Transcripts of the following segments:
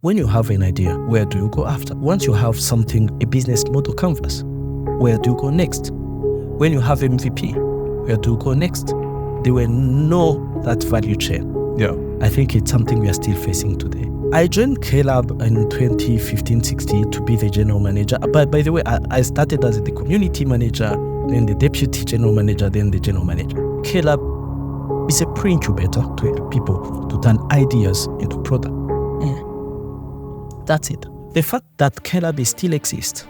When you have an idea, where do you go after? Once you have something, a business model canvas, where do you go next? When you have MVP, where do you go next? They will know that value chain. Yeah. I think it's something we are still facing today. I joined kLab in 2015-16 to be the general manager. But by the way, I started as the community manager, then the deputy general manager, then the general manager. kLab is a pre-incubator to help people to turn ideas into product. That's it. The fact that kLab still exists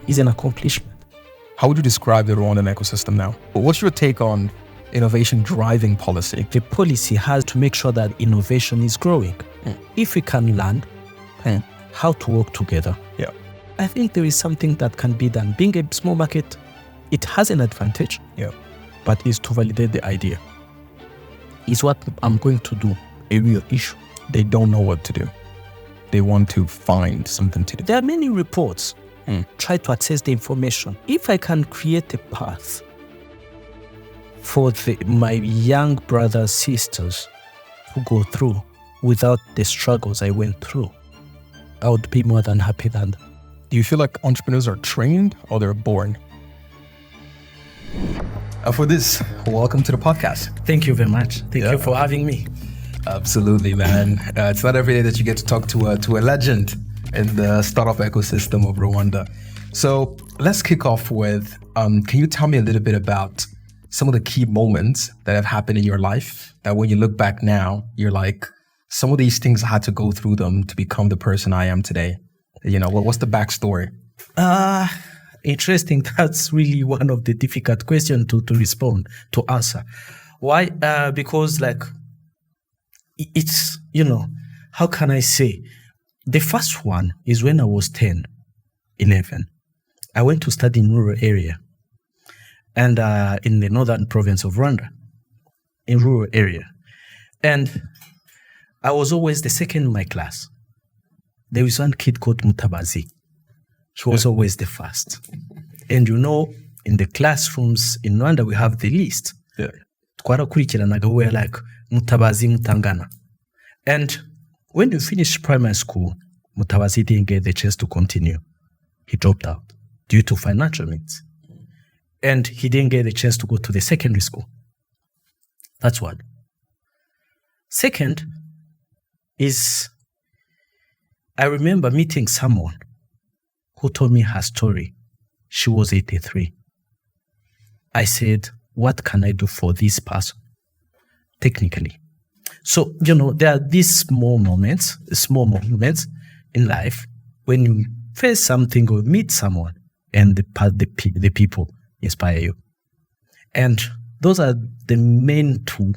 is an accomplishment. How would you describe the Rwandan ecosystem now? What's your take on innovation driving policy? The policy has to make sure that innovation is growing. If we can learn how to work together, I think there is something that can be done. Being a small market, it has an advantage, but is to validate the idea. Is what I'm going to do a real issue? They don't know what to do. They want to find something to do. There are many reports. Try to access the information. If I can create a path for my young brothers, sisters who go through without the struggles I went through, I would be more than happy than that. Do you feel like entrepreneurs are trained or they're born? Aphrodice, welcome to the podcast. Thank you very much. Thank you for having me. Absolutely, man. It's not every day that you get to talk to a legend in the startup ecosystem of Rwanda. So let's kick off with, can you tell me a little bit about some of the key moments that have happened in your life that when you look back now, you're like, some of these things I had to go through them to become the person I am today? You know, what's the backstory? Interesting. That's really one of the difficult questions to respond, to answer. Why? Because it's, how can I say? The first one is when I was 10, 11. I went to study in rural area and in the northern province of Rwanda, in rural area. And I was always the second in my class. There was one kid called Mutabazi. She was always the first. And in the classrooms in Rwanda, we have the list. We're like Mutabazi Mutangana. And when you finished primary school, Mutabazi didn't get the chance to continue. He dropped out due to financial means. And he didn't get the chance to go to the secondary school. That's one. Second is, I remember meeting someone who told me her story. She was 83. I said, what can I do for this person? Technically. So, there are these small moments in life when you face something or meet someone and the people inspire you. And those are the main two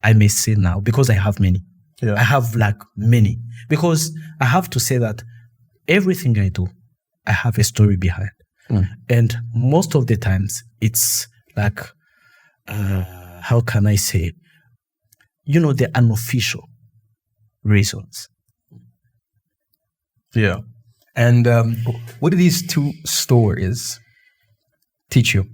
I may say now because I have many. I have many. Because I have to say that everything I do, I have a story behind. And most of the times it's how can I say, the unofficial reasons. Yeah. And what do these two stories teach you?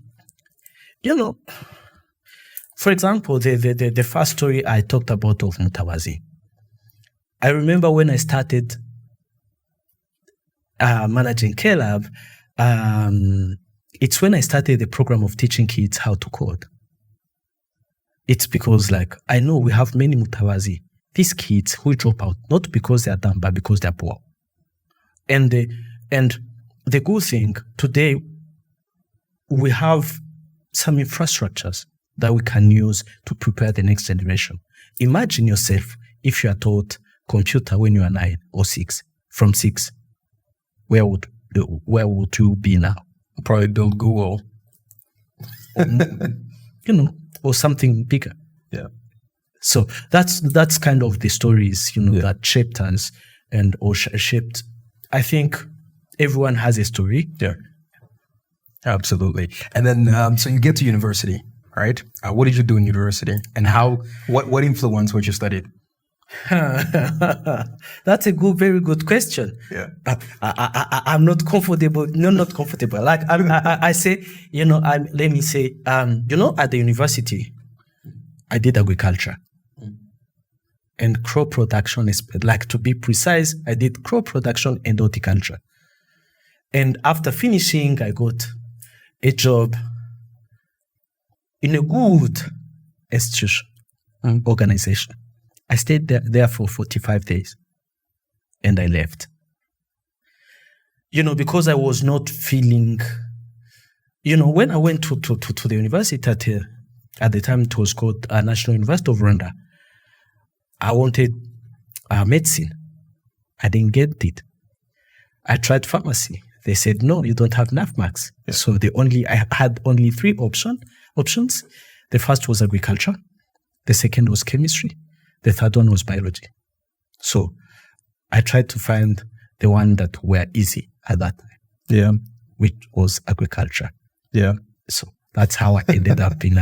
For example, the first story I talked about of Mutabazi. I remember when I started managing kLab, it's when I started the program of teaching kids how to code. It's because I know we have many Mutabazi, these kids who drop out, not because they are dumb, but because they are poor. And the good thing, today, we have some infrastructures that we can use to prepare the next generation. Imagine yourself if you are taught computer when you are 9 or 6, from 6, where would you be now? Probably build Google. Or something bigger. Yeah. So that's kind of the stories, that shaped us or shaped. I think everyone has a story. Yeah. Absolutely. And then, so you get to university, right? What did you do in university, and what influenced what you studied? That's a very good question. Yeah. I'm not comfortable. No, not comfortable. I say, let me say, at the university, I did agriculture. and crop production, is like, to be precise, I did crop production and horticulture. And after finishing, I got a job in a good institution, organization. I stayed there for 45 days and I left. Because I was not feeling, when I went to the university at the time, it was called National University of Rwanda. I wanted medicine. I didn't get it. I tried pharmacy. They said, no, you don't have enough marks. Yeah. So I had only 3 options. The first was agriculture. The second was chemistry. The third one was biology. So I tried to find the one that were easy at that time. Yeah. Which was agriculture. Yeah. So that's how I ended up in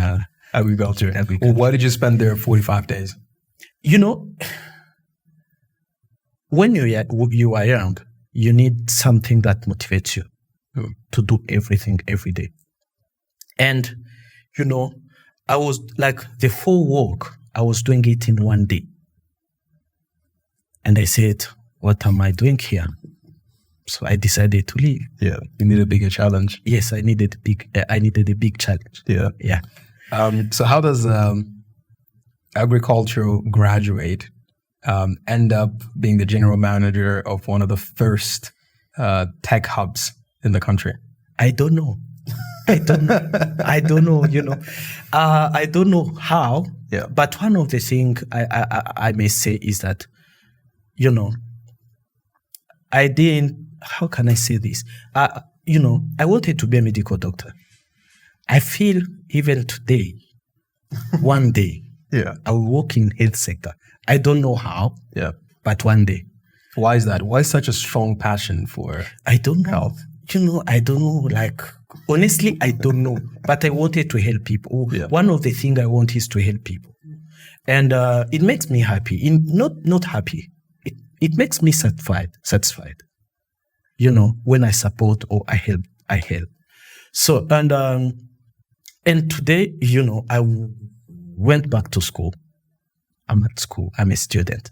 agriculture. Well, why did you spend there 45 days? When you are young, you need something that motivates you to do everything every day. And, I was like, the full work, I was doing it in one day. And I said, what am I doing here? So I decided to leave. Yeah, you need a bigger challenge. Yes, I needed a big challenge. Yeah. Yeah. So how does agricultural graduate end up being the general manager of one of the first tech hubs in the country? I don't know. I don't know, I don't know how. Yeah. But one of the things I may say is that, I didn't, how can I say this? I wanted to be a medical doctor. I feel even today, one day, I will work in health sector. I don't know how, but one day. Why is that? Why such a strong passion for health? I don't know. Like, honestly, I don't know. But I wanted to help people. Yeah. One of the things I want is to help people. And it makes me happy. Not happy. It makes me satisfied. When I support or I help. So, and today, I went back to school. I'm at school. I'm a student.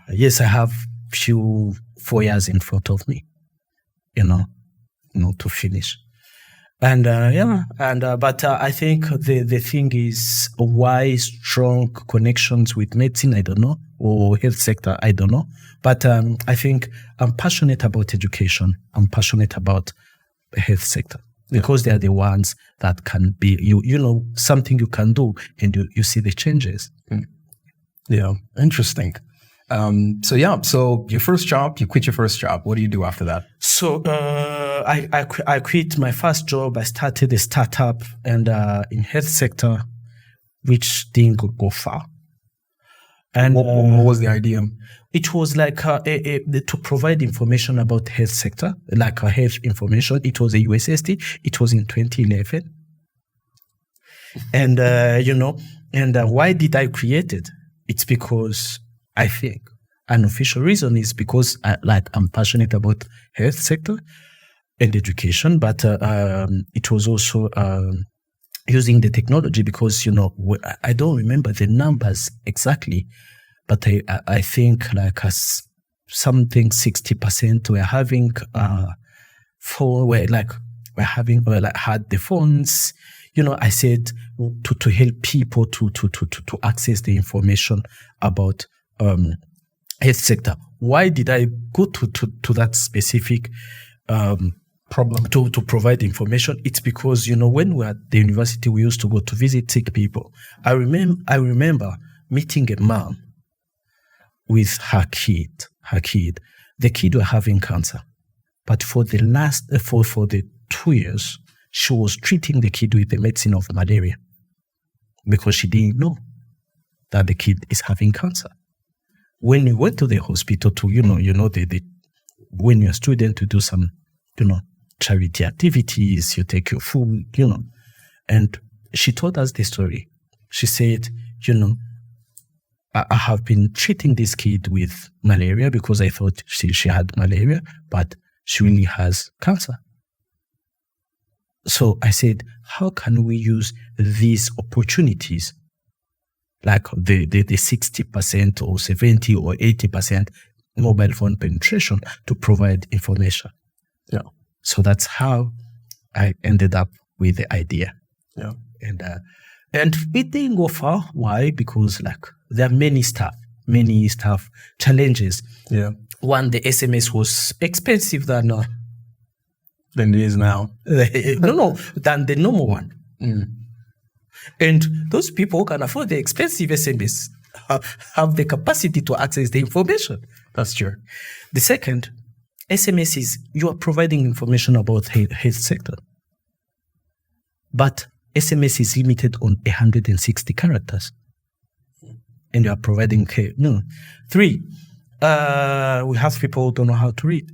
Yes, I have few 4 years in front of me, to finish. And but I think the thing is, why strong connections with medicine, I don't know, or health sector, I don't know. But I think I'm passionate about education. I'm passionate about the health sector because they are the ones that can be, something you can do and you see the changes. Yeah, interesting. So your first job, you quit your first job. What do you do after that? So I quit my first job. I started a startup and in health sector, which didn't go far. And what was the idea? It was like to provide information about health sector, like health information. It was a USSD. It was in 2011. And why did I create it? It's because I think an official reason is because I'm passionate about health sector and education, but it was also using the technology because, I don't remember the numbers exactly, but I think something 60% were having had the phones. I said to help people to access the information about health sector. Why did I go to that specific problem to provide information? It's because when we were at the university, we used to go to visit sick people. I remember meeting a mom with her kid. The kid were having cancer, but for the last for the 2 years, she was treating the kid with the medicine of malaria because she didn't know that the kid is having cancer. When you went to the hospital to, when you're a student to do some, charity activities, you take your food, and she told us the story. She said, I have been treating this kid with malaria because I thought she had malaria, but she really has cancer. So I said, how can we use these opportunities like the 60% or 70 or 80% mobile phone penetration to provide information. Yeah. So that's how I ended up with the idea. Yeah. And it didn't go far. Why? Because like there are many stuff challenges. Yeah. One, the SMS was expensive than Than it is now. than the normal one. Mm. And those people who can afford the expensive SMS have the capacity to access the information. That's true. The second, SMS is you are providing information about health sector. But SMS is limited on 160 characters. And you are providing care. No. 3, we have people who don't know how to read.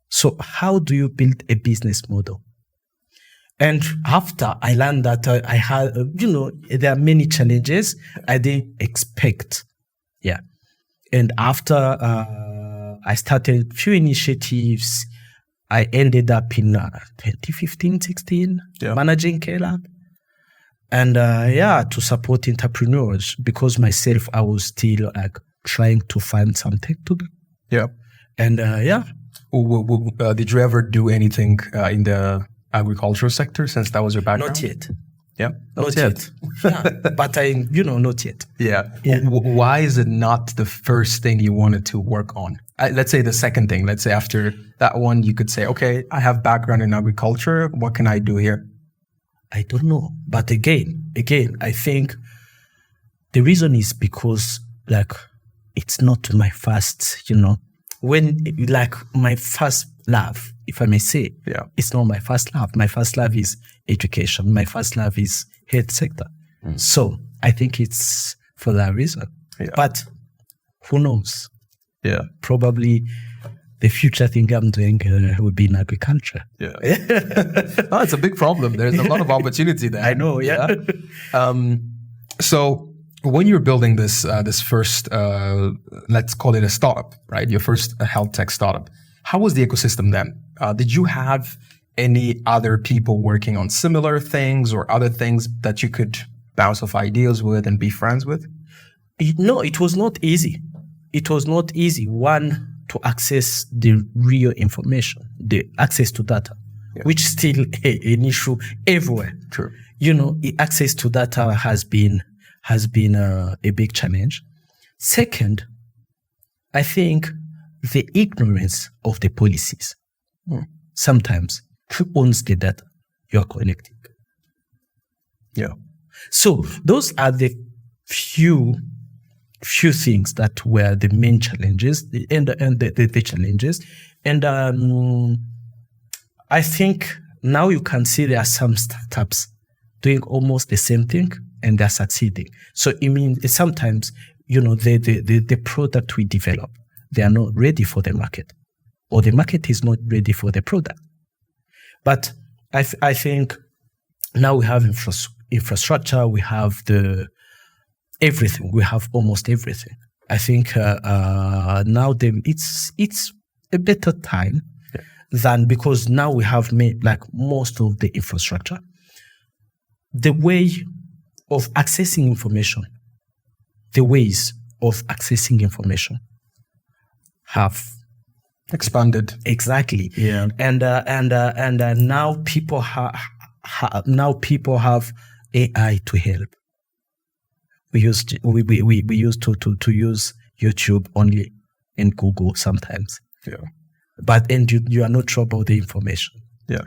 So how do you build a business model? And after I learned that I had, there are many challenges I didn't expect. Yeah. And after I started few initiatives, I ended up in 2015, 16, managing kLab. And to support entrepreneurs, because myself, I was still like trying to find something to do. Yeah. And did you ever do anything in the agricultural sector since that was your background? Not yet. Yeah. Not yet. But not yet. Yeah. Why is it not the first thing you wanted to work on? Let's say the second thing. Let's say after that one, you could say, okay, I have background in agriculture. What can I do here? I don't know. But again, I think the reason is because like it's not my first, when like my first love, if I may say, it's not my first love. My first love is education. My first love is health sector. Mm. So I think it's for that reason. Yeah. But who knows? Yeah. Probably the future thing I'm doing would be in agriculture. Yeah. It's a big problem. There's a lot of opportunity there. I know, yeah. So when you're building this first, let's call it a startup, right? Your first health tech startup. How was the ecosystem then? Did you have any other people working on similar things or other things that you could bounce off ideas with and be friends with? No, it was not easy. It was not easy. One, to access the real information, the access to data, which is still an issue everywhere. True. Access to data has been a big challenge. Second, I think the ignorance of the policies. Sometimes, who owns the data you are collecting? Yeah. So those are the few things that were the main challenges and the challenges. And I think now you can see there are some startups doing almost the same thing and they're succeeding. So it means sometimes, the product we develop, they are not ready for the market, or the market is not ready for the product. But I think now we have infrastructure, we have everything. We have almost everything. I think now it's a better time than, because now we have made like most of the infrastructure. The way of accessing information, the ways of accessing information have expanded. Exactly. Yeah. And now people have AI to help. We used to use YouTube only and Google sometimes. Yeah. But you are not sure about the information. Yeah.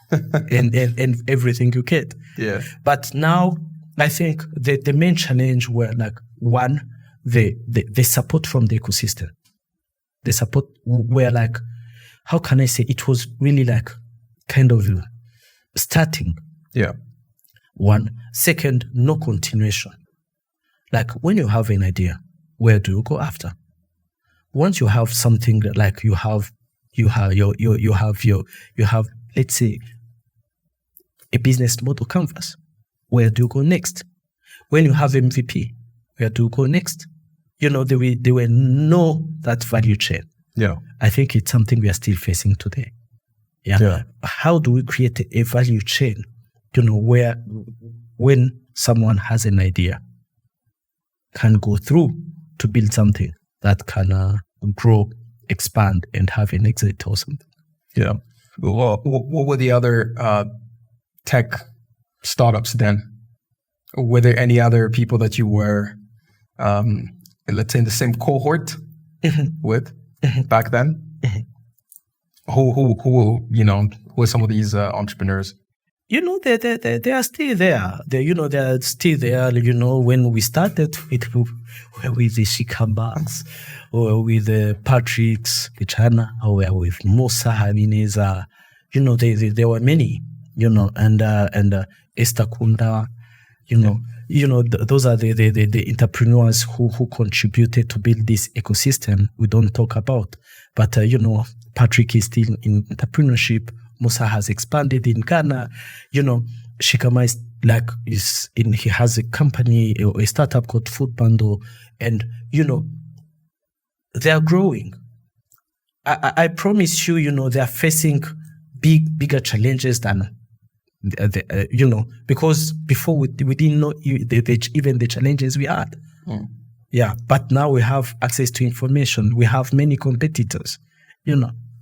and everything you get. Yeah. But now I think the main challenge were like, one, the support from the ecosystem. The support were like, how can I say, it was really like kind of starting. Yeah. One. Second, no continuation. Like when you have an idea, where do you go after? Once you have something that like you have let's say a business model canvas, where do you go next? When you have MVP, where do you go next? There were no that value chain. Yeah. I think it's something we are still facing today. Yeah. How do we create a value chain? Where when someone has an idea can go through to build something that can grow, expand, and have an exit or something. Yeah. Well, what were the other tech startups then? Were there any other people that you were, let's say, in the same cohort with back then? Who were some of these entrepreneurs? They are still there. They're still there. When we started with the Shikambas, or with the Patricks, Kichana, or with Musa Habineza, there were many, and Esther Kunda, those are the entrepreneurs who contributed to build this ecosystem we don't talk about. But, Patrick is still in entrepreneurship. Musa has expanded in Ghana. Shikama he has a company, a startup called Food Bundle, and they are growing. I promise you, they are facing bigger challenges than because before we didn't know even the challenges we had. Yeah, but now we have access to information. We have many competitors.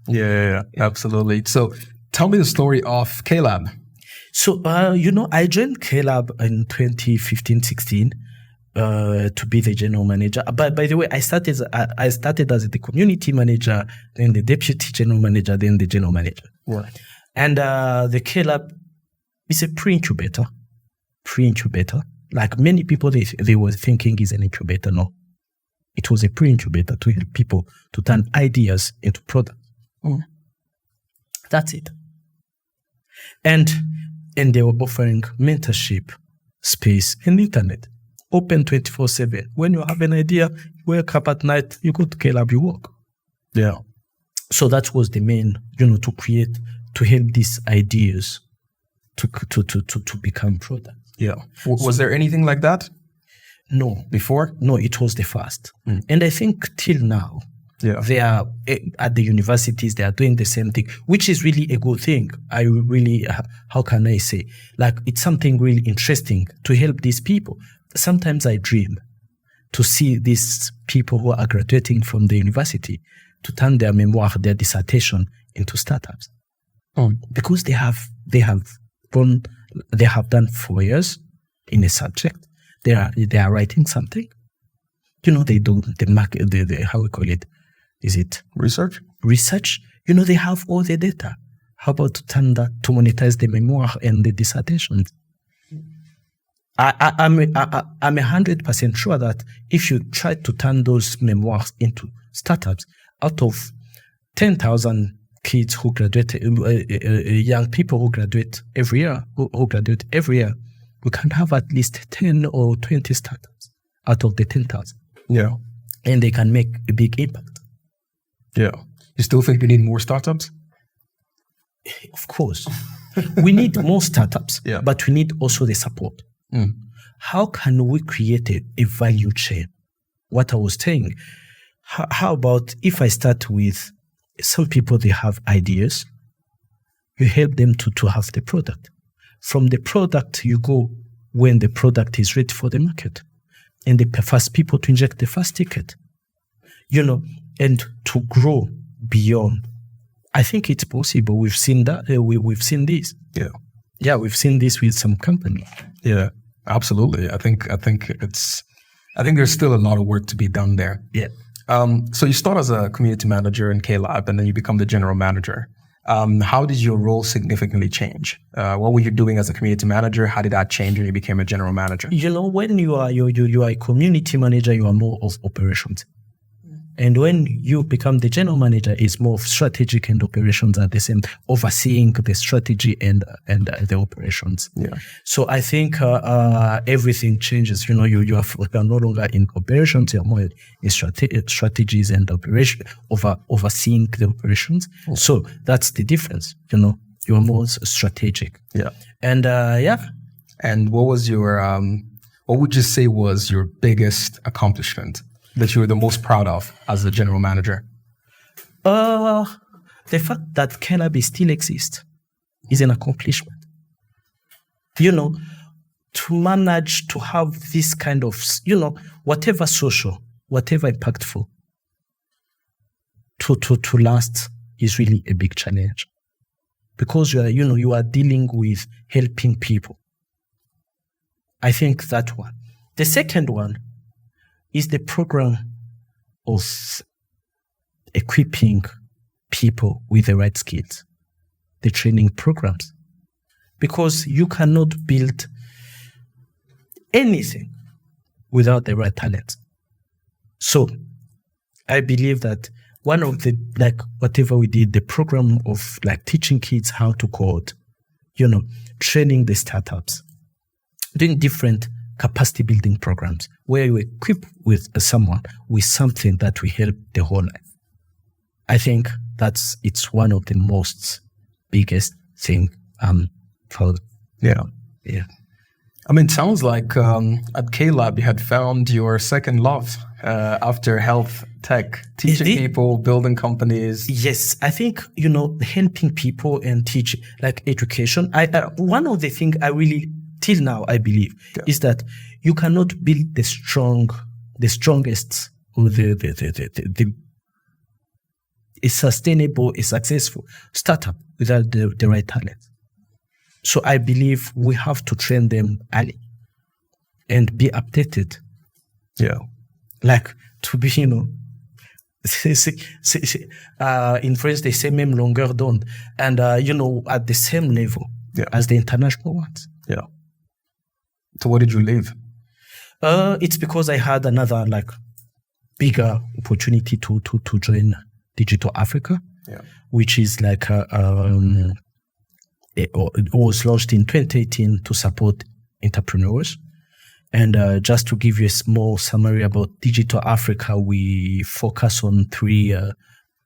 Yeah, absolutely. So tell me the story of kLab. So, I joined kLab in 2015-16 to be the general manager. But by the way, I started as the community manager, then the deputy general manager, then the general manager. Right. And the kLab is a pre-incubator. Like many people, they were thinking is an incubator. No, it was a pre-incubator to help people to turn ideas into products. That's it. And they were offering mentorship, space, and internet. Open 24/7. When you have an idea, you wake up at night, you go to kLab, you work. Yeah. So that was the main, to help these ideas to become products. Yeah. Was there anything like that? No. Before? No, it was the first. And I think till now, they are at the universities, they are doing the same thing, which is really a good thing. I really, how can I say? Like, it's something really interesting to help these people. Sometimes I dream to see these people who are graduating from the university to turn their memoir, their dissertation into startups. Because they have done 4 years in a subject. They are writing something. They do the market, how we call it. Is it research? Research. They have all the data. How about to turn that to monetize the memoir and the dissertations? I'm 100% sure that if you try to turn those memoirs into startups, out of 10,000 kids who graduate, young people who graduate every year, we can have at least 10 or 20 startups out of the 10,000. Yeah. And they can make a big impact. Yeah. You still think we need more startups? Of course. We need more startups, but we need also the support. How can we create a value chain? What I was saying, how about if I start with some people, they have ideas, you help them to have the product. From the product, you go when the product is ready for the market. And the first people to inject the first ticket, and to grow beyond. I think it's possible. We've seen that. We've seen this. Yeah, we've seen this with some companies. Yeah, absolutely. I think there's still a lot of work to be done there. Yeah. So you start as a community manager in kLab, and then you become the general manager. How did your role significantly change? What were you doing as a community manager? How did that change when you became a general manager? When you are a community manager, you are more of operations. And when you become the general manager, it's more of strategic and operations are the same, overseeing the strategy and the operations. Yeah. So I think everything changes. You are no longer in operations, you're more in strategies and overseeing the operations. Oh. So that's the difference. You are more strategic. Yeah. And And what was your what would you say was your biggest accomplishment that you were the most proud of as a general manager? The fact that kLab still exists is an accomplishment. manage to have this kind of, whatever social, whatever impactful to last is really a big challenge, because you are dealing with helping people. I think that one. The second one is the program of equipping people with the right skills, the training programs, because you cannot build anything without the right talent. So I believe that one of the, whatever we did, the program of teaching kids how to code, training the startups, doing different capacity building programs where you equip with someone with something that will help the whole life. I think it's one of the most biggest thing for. Yeah. Yeah. I mean, it sounds like at kLab you had found your second love after health tech, teaching people, building companies. Yes, I think, helping people and teach, education. One of the things I really, till now, I believe, is that you cannot build the strongest, or a sustainable, a successful startup without the right talent. So I believe we have to train them early and be updated. Yeah. To be, in French they say même longueur d'onde, and, at the same level as the international ones. Yeah. So what did you leave? It's because I had another, bigger opportunity to join Digital Africa, which is it was launched in 2018 to support entrepreneurs. And just to give you a small summary about Digital Africa, we focus on 3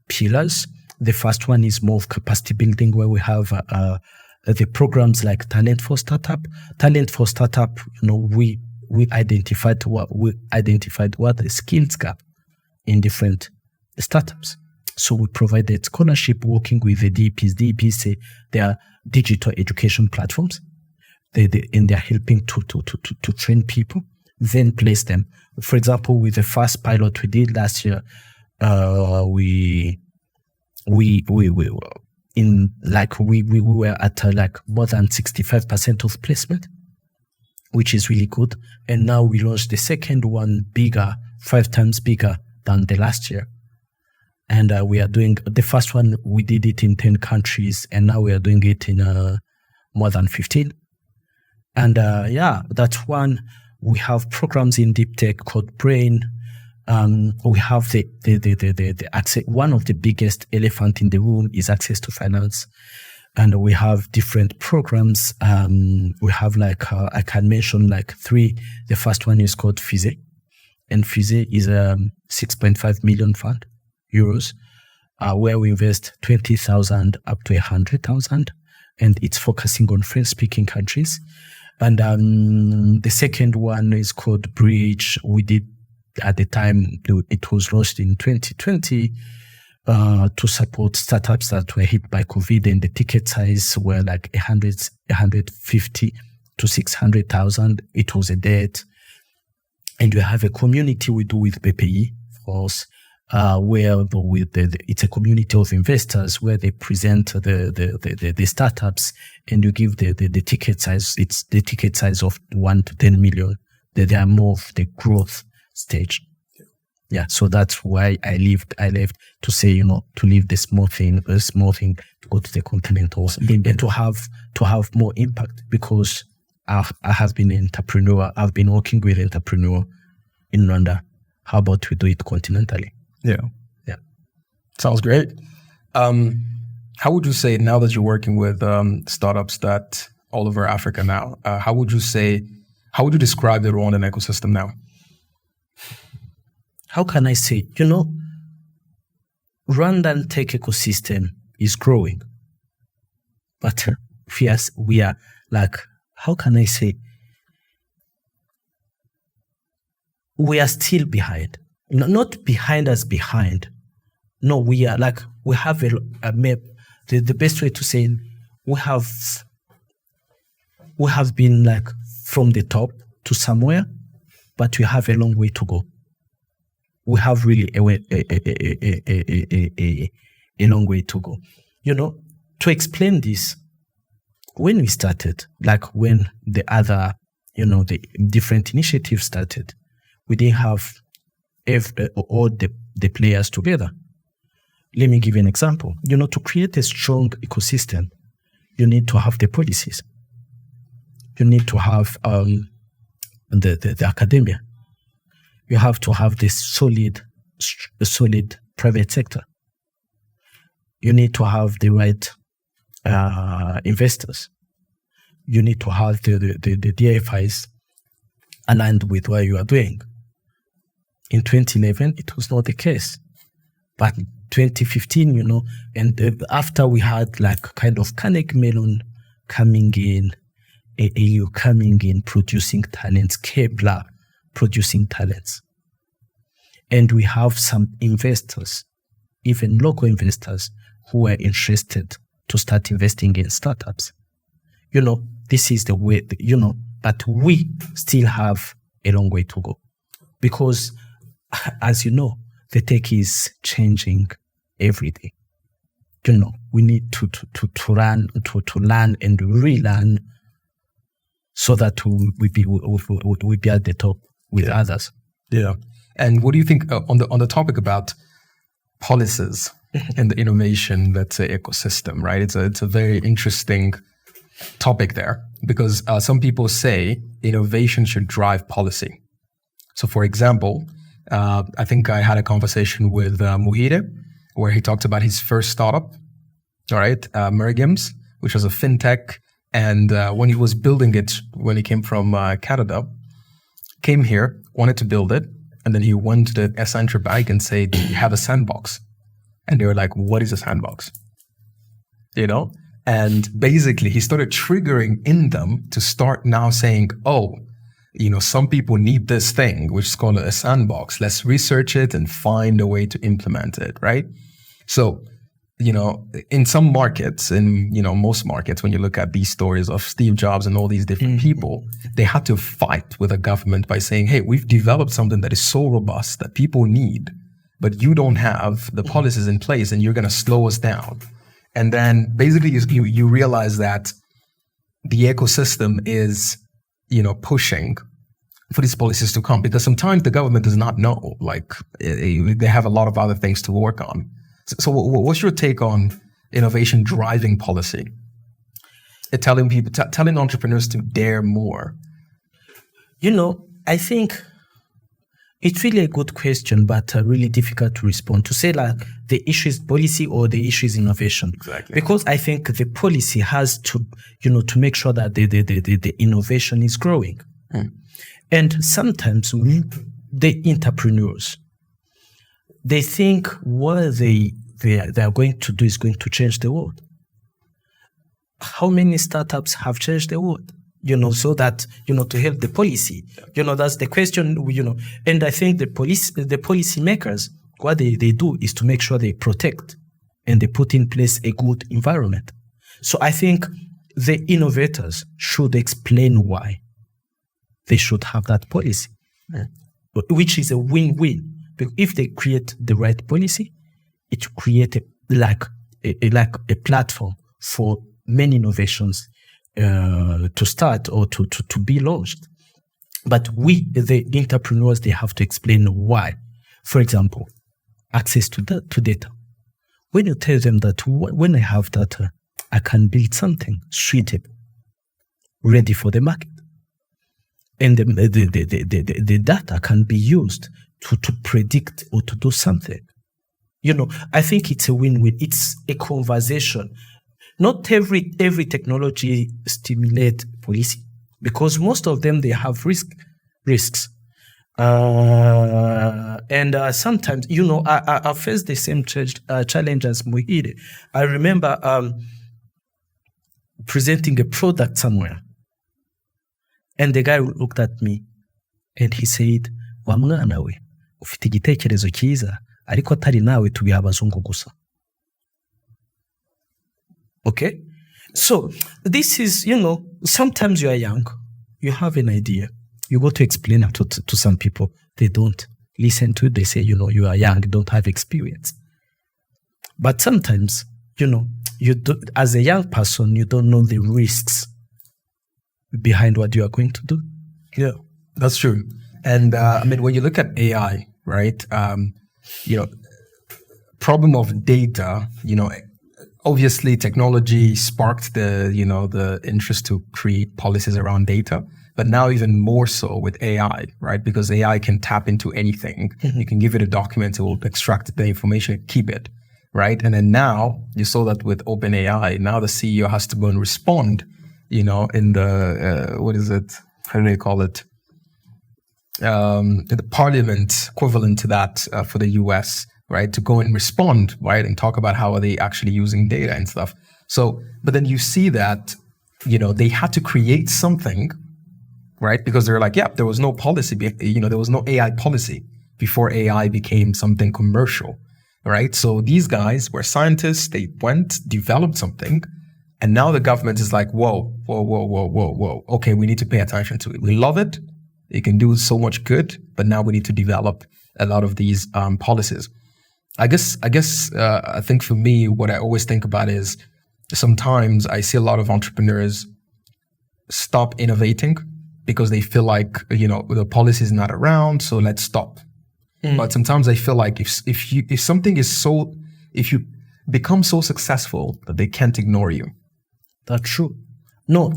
pillars. The first one is more of capacity building, where we have the programs like Talent for Startup. Talent for Startup, we identified what the skills gap in different startups. So we provided scholarship working with the DEPs. DEPs say they are digital education platforms. And they're helping to train people, then place them. For example, with the first pilot we did last year, we were at more than 65% of placement, which is really good. And now we launched the second one bigger, 5 times bigger than the last year. And we are doing the first one, we did it in 10 countries, and now we are doing it in more than 15. And that's one. We have programs in deep tech called Brain. We have the access. One of the biggest elephant in the room is access to finance. And we have different programs. We have I can mention 3. The first one is called FISE. And FISE is a 6.5 million fund, euros, where we invest 20,000 up to 100,000. And it's focusing on French-speaking countries. And the second one is called Bridge. We did, at the time, it was launched in 2020 to support startups that were hit by COVID, and the ticket size were 150 to 600,000. It was a debt. And we have a community we do with BPI, of course, where it's a community of investors where they present the startups, and you give the ticket size. It's the ticket size of 1 to 10 million. They are more of the growth stage. Yeah. So that's why I left to say, to leave the small thing to go to the continental and to have more impact, because I have been an entrepreneur. I've been working with entrepreneur in Rwanda. How about we do it continentally? Yeah. Sounds great. How would you say, now that you're working with startups that all over Africa now, how would you describe the Rwandan ecosystem now? How can I say? Rwandan tech ecosystem is growing, but we are how can I say? We are still behind. Not behind us behind. No, we are we have a map. The best way to say, we have been from the top to somewhere, but we have a long way to go. We have really a long way to go. To explain this, when we started, like when the other, the different initiatives started, we didn't have all the players together. Let me give you an example. To create a strong ecosystem, you need to have the policies. You need to have the academia. You have to have this solid private sector. You need to have the right investors. You need to have the DFIs aligned with what you are doing. In 2011, it was not the case. But 2015, and after we had like kind of Carnegie Mellon coming in, AAU coming in, producing talents, kLab producing talents. And we have some investors, even local investors, who are interested to start investing in startups. This is the way, but we still have a long way to go. Because, as you know, the tech is changing every day. We need to learn and relearn so that we be at the top with others. Yeah. And what do you think on the topic about policies and the innovation, let's say, ecosystem, right? It's a very interesting topic there because some people say innovation should drive policy. So, for example, I think I had a conversation with Muhire where he talked about his first startup, all right, Mergims, which was a fintech. And when he was building it, when he came from Canada, came here, wanted to build it. And then he went to the Central Bank and said, "Do you have a sandbox?" And they were like, "What is a sandbox?" And basically he started triggering in them to start now saying, "Oh, some people need this thing, which is called a sandbox. Let's research it and find a way to implement it," right? So, in some markets, in, most markets, when you look at these stories of Steve Jobs and all these different people, they had to fight with a government by saying, "Hey, we've developed something that is so robust that people need, but you don't have the policies in place and you're going to slow us down." And then basically you realize that the ecosystem is, pushing for these policies to come because sometimes the government does not know, like they have a lot of other things to work on. So what's your take on innovation driving policy? Telling entrepreneurs to dare more. I think it's really a good question, but really difficult to respond. To say like the issue is policy or the issue is innovation. Exactly. Because I think the policy has to, to make sure that the innovation is growing. And sometimes the entrepreneurs, they think what they are going to do is going to change the world. How many startups have changed the world? So that, to help the policy. That's the question, and I think the policy makers, what they do is to make sure they protect and they put in place a good environment. So I think the innovators should explain why they should have that policy, which is a win-win. If they create the right policy, it will create a platform for many innovations to start or to be launched. But we, the entrepreneurs, they have to explain why. For example, access to data. When you tell them that when I have data, I can build something suitable, ready for the market. And the data can be used to predict or to do something. I think it's a win-win. It's a conversation. Not every technology stimulates policy because most of them, they have risks. And sometimes, I face the same challenge as Muhire. I remember presenting a product somewhere. And the guy looked at me and he said, "Wa mwana we, ufite igitekerezo cyiza, ariko atari nawe tubiha abazungu gusa." Okay? So this is, sometimes you are young, you have an idea. You go to explain it to some people. They don't listen to it. They say, you are young, don't have experience. But sometimes, you do, as a young person, you don't know the risks behind what you are going to do. Yeah, that's true. And when you look at AI, right, problem of data, obviously technology sparked the interest to create policies around data, but now even more so with AI, right? Because AI can tap into anything. You can give it a document, it will extract the information, keep it, right? And then now you saw that with OpenAI, now the CEO has to go and respond, in the, what is it? How do they call it? The parliament equivalent to that for the US, right? To go and respond, right? And talk about how are they actually using data and stuff. So, but then you see that, they had to create something, right? Because they're like, there was no policy, there was no AI policy before AI became something commercial, right? So these guys were scientists, they went, developed something, and now the government is like, whoa. Okay, we need to pay attention to it. We love it. It can do so much good, but now we need to develop a lot of these policies. I think for me, what I always think about is sometimes I see a lot of entrepreneurs stop innovating because they feel like, the policy is not around, so let's stop. But sometimes I feel like if you become so successful that they can't ignore you. That's true. No,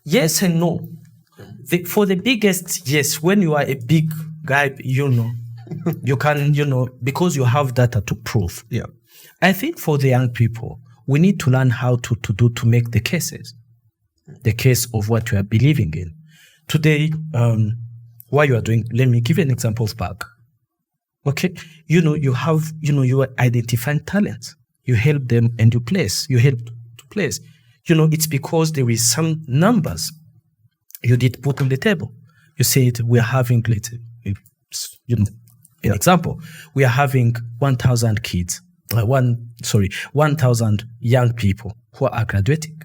yes and no. For the biggest, yes, when you are a big guy, you can, because you have data to prove. Yeah. I think for the young people, we need to learn how to make the cases. The case of what you are believing in. Today, what you are doing, let me give you an example of bag. Okay? You are identifying talents. You help them and you help to place. It's because there is some numbers you did put on the table. You said we are having, an example, we are having 1,000 kids, 1,000 young people who are graduating.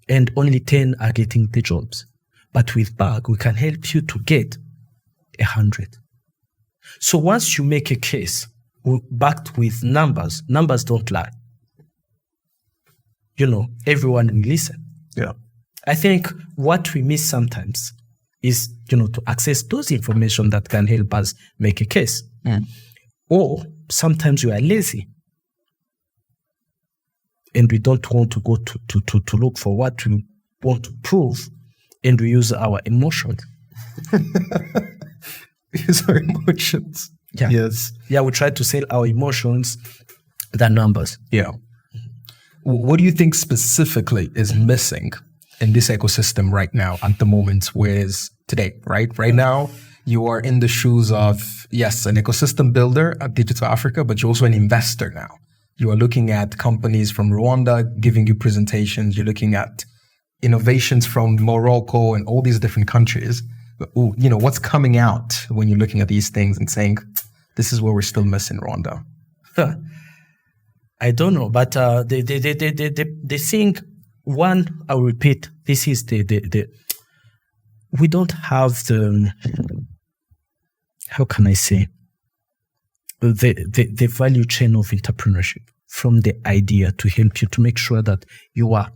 And only 10 are getting the jobs. But with BAG, we can help you to get 100. So once you make a case backed with numbers don't lie. Everyone will listen. Yeah. I think what we miss sometimes is, to access those information that can help us make a case. Or sometimes we are lazy and we don't want to go to look for what we want to prove, and we use our emotions. Use our emotions. Yeah. Yes. Yeah, we try to sell our emotions than numbers. Yeah. What do you think specifically is missing in this ecosystem right now at the moment, whereas today, right? Right now, you are in the shoes of, yes, an ecosystem builder at Digital Africa, but you're also an investor now. You are looking at companies from Rwanda giving you presentations. You're looking at innovations from Morocco and all these different countries. What's coming out when you're looking at these things and saying, this is where we're still missing Rwanda? I don't know, but they think, one, I'll repeat, this is we don't have the, how can I say, the value chain of entrepreneurship from the idea to help you to make sure that you are,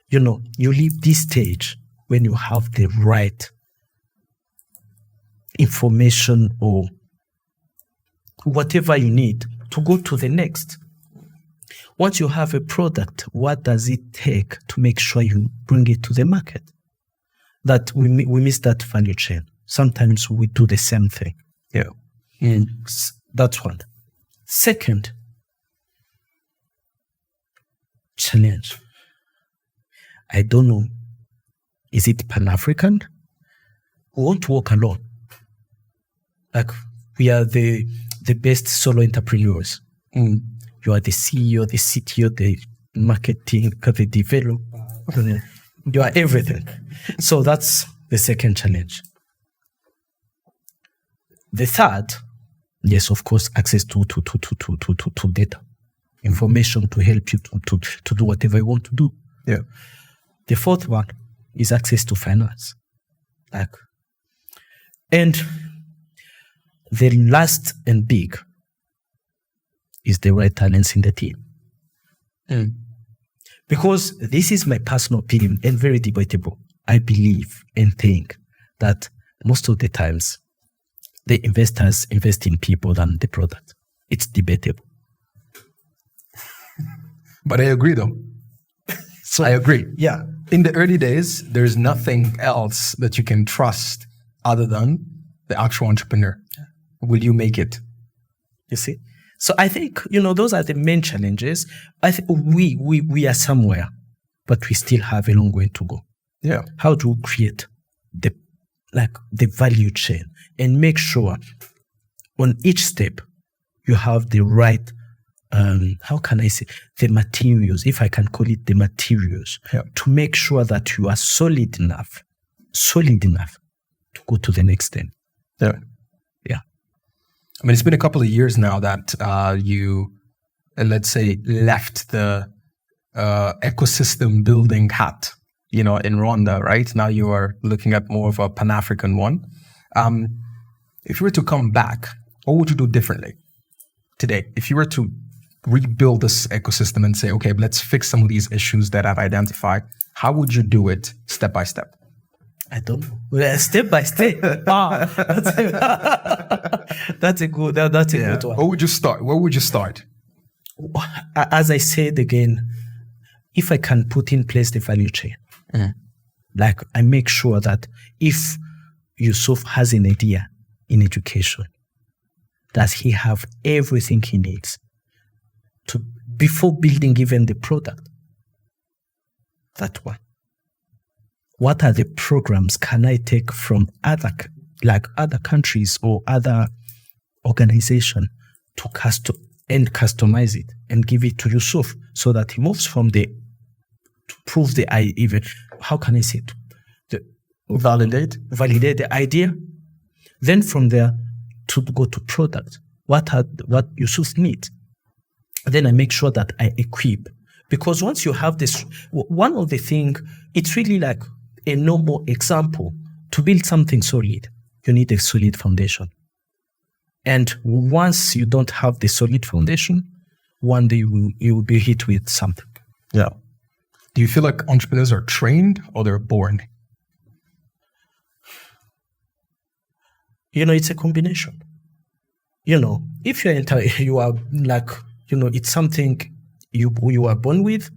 you leave this stage when you have the right information or whatever you need to go to the next. Once you have a product, what does it take to make sure you bring it to the market? That we miss that value chain. Sometimes we do the same thing. Yeah. And that's one. Second, challenge. I don't know. Is it Pan-African? We want to work alone. Like, we are the best solo entrepreneurs. You are the CEO, the CTO, the marketing, the developer. You are everything. So that's the second challenge. The third, yes, of course, access to data. information to help you to do whatever you want to do. Yeah. The fourth one is access to finance. And the last and big is the right talents in the team. Because this is my personal opinion and very debatable. I believe and think that most of the times the investors invest in people than the product. It's debatable. But I agree though. So I agree. Yeah. In the early days, there's nothing else that you can trust other than the actual entrepreneur. Will you make it? You see? So I think, those are the main challenges. I think we are somewhere, but we still have a long way to go. Yeah. How do we create the value chain and make sure on each step you have the right, how can I say, the materials, if I can call it the materials, to make sure that you are solid enough to go to the next step. Yeah. Yeah. I mean, it's been a couple of years now that you, let's say, left the ecosystem building hat, in Rwanda, right? Now you are looking at more of a Pan-African one. If you were to come back, what would you do differently today? If you were to rebuild this ecosystem and say, okay, let's fix some of these issues that I've identified, how would you do it step by step? I don't know. Well, step by step. That's a good one. Where would you start? As I said again, if I can put in place the value chain, I make sure that if Yusuf has an idea in education, that he have everything he needs before building even the product. That one. What are the programs can I take from other countries or other organizations to customize it and give it to Yusuf so that he moves from to prove the idea. How can I say it? Validate the idea. Then from there to go to product. What Yusuf needs. Then I make sure that I equip. Because once you have this, one of the things, it's really like a normal example. To build something solid, you need a solid foundation. And once you don't have the solid foundation, one day you will be hit with something. Yeah. Do you feel like entrepreneurs are trained or they're born? It's a combination. If you are it's something you are born with,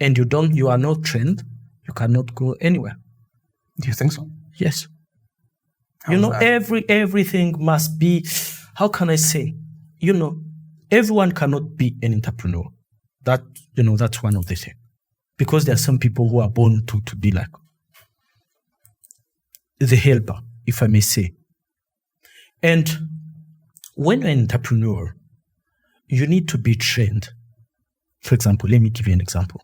and you are not trained, you cannot go anywhere. Do you think so? Yes. Everything must be, how can I say, everyone cannot be an entrepreneur. That's one of the things. Because there are some people who are born to be like the helper, if I may say. And when you're an entrepreneur, you need to be trained. For example, let me give you an example.